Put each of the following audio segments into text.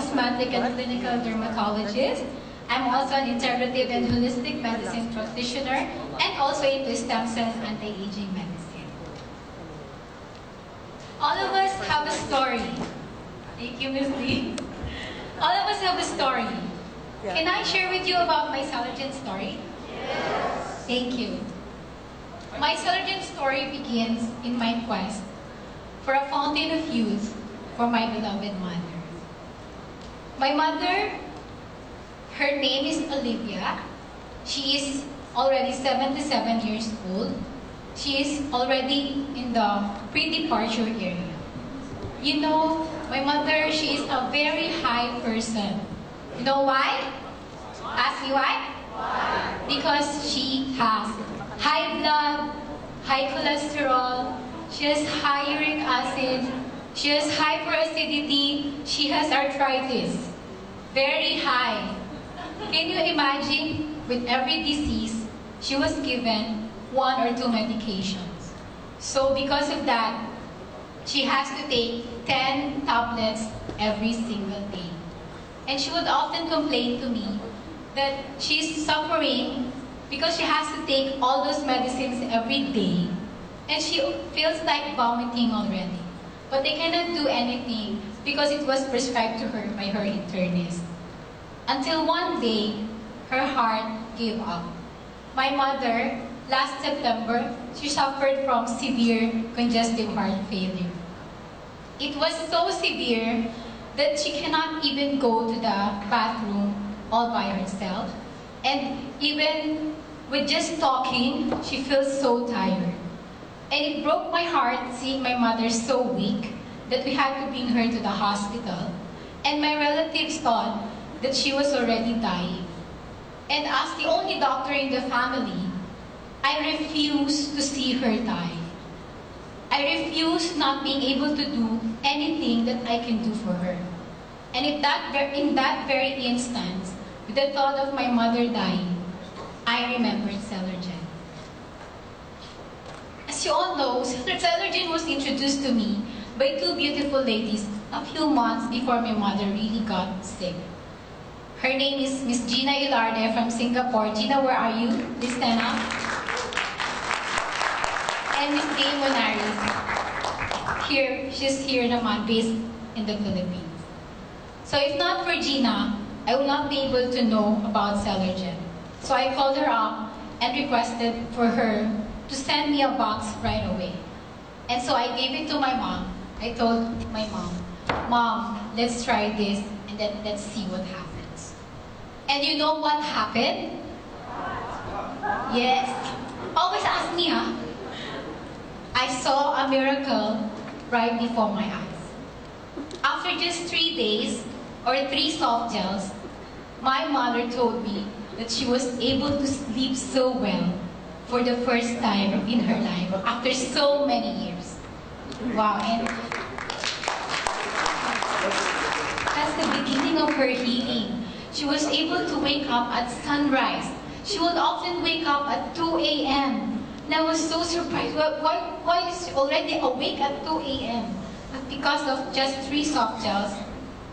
cosmetic and clinical dermatologist. I'm also an integrative and holistic medicine practitioner and also into stem cell anti-aging medicine. All of us have a story. Thank you, Ms. Lee. All of us have a story. Can I share with you about my Celergen story? Yes. Thank you. My Celergen story begins in my quest for a fountain of youth for my beloved mother. My mother, her name is Olivia. She is already 77 years old. She is already in the pre-departure area. You know, my mother, she is a very high person. You know why? Ask me why? Why? Because she has high blood, high cholesterol, she has high uric acid, she has hyperacidity, she has arthritis. Very high. Can you imagine, with every disease, she was given 1 or 2 medications. So because of that, she has to take 10 tablets every single day. And she would often complain to me that she's suffering because she has to take all those medicines every day. And she feels like vomiting already. But they cannot do anything because it was prescribed to her by her internist. Until one day, her heart gave up. My mother, last September, she suffered from severe congestive heart failure. It was so severe that she cannot even go to the bathroom all by herself. And even with just talking, she feels so tired. And it broke my heart seeing my mother so weak that we had to bring her to the hospital. And my relatives thought that she was already dying. And as the only doctor in the family, I refused to see her die. I refused not being able to do anything that I can do for her. And in that very instance, with the thought of my mother dying, I remembered Celergen. As you all know, Celergen was introduced to me by 2 beautiful ladies a few months before my mother really got sick. Her name is Miss Gina Ilarde from Singapore. Gina, where are you? Please stand up. And Miss Dane Monaris. She's here naman, based in the Philippines. So if not for Gina, I would not be able to know about Celergen. So I called her up and requested for her to send me a box right away. And so I gave it to my mom. I told my mom, Mom, let's try this and then let's see what happens. And you know what happened? Yes. Always ask me, huh? I saw a miracle right before my eyes. After just 3 days, or 3 soft gels, my mother told me that she was able to sleep so well for the first time in her life after so many years. Wow, and that's the beginning of her healing. She was able to wake up at sunrise. She would often wake up at 2 a.m. And I was so surprised. Why is she already awake at 2 a.m.? But because of just 3 soft gels,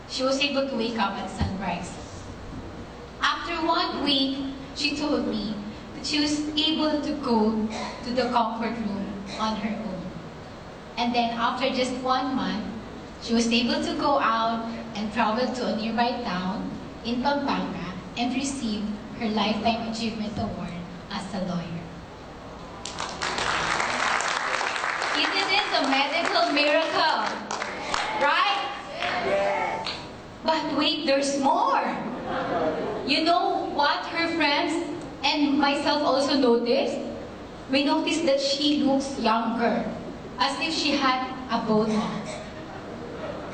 she was able to wake up at sunrise. After 1 week, she told me that she was able to go to the comfort room on her own. And then after just 1 month, she was able to go out and travel to a nearby town in Pampanga and receive her Lifetime Achievement Award as a lawyer. Isn't this a medical miracle? Right? Yes. But wait, there's more. You know what her friends and myself also noticed? We noticed that she looks younger, as if she had a Botox.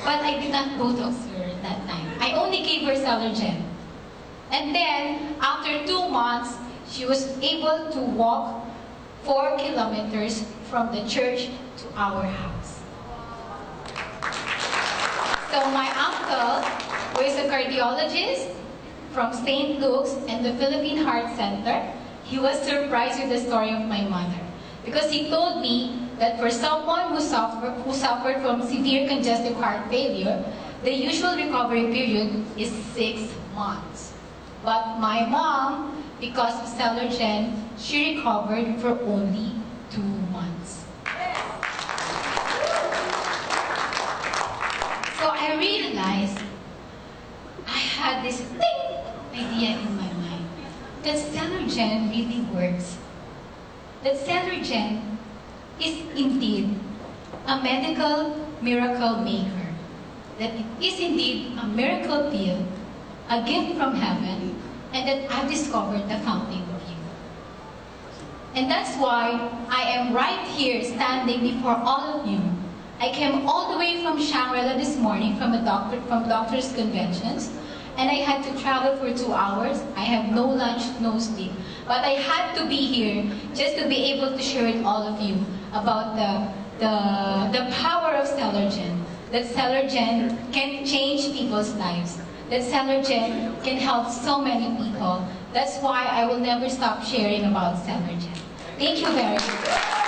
But I did not Botox her that time. I only gave her Celergen. And then, after 2 months, she was able to walk 4 kilometers from the church to our house. So my uncle, who is a cardiologist from St. Luke's and the Philippine Heart Center, he was surprised with the story of my mother. Because he told me that for someone who suffered from severe congestive heart failure, the usual recovery period is 6 months. But my mom, because of Celergen, she recovered for only 2 months. So I realized I had this idea in my mind that Celergen really works. That Celergen is indeed a medical miracle maker. That it is indeed a miracle pill, a gift from heaven, and that I've discovered the fountain of youth. And that's why I am right here standing before all of you. I came all the way from Shangri-La this morning from doctor's conventions, and I had to travel for 2 hours. I have no lunch, no sleep. But I had to be here just to be able to share with all of you about the power of Celergen. That Celergen can change people's lives. That Celergen can help so many people. That's why I will never stop sharing about Celergen. Thank you very much.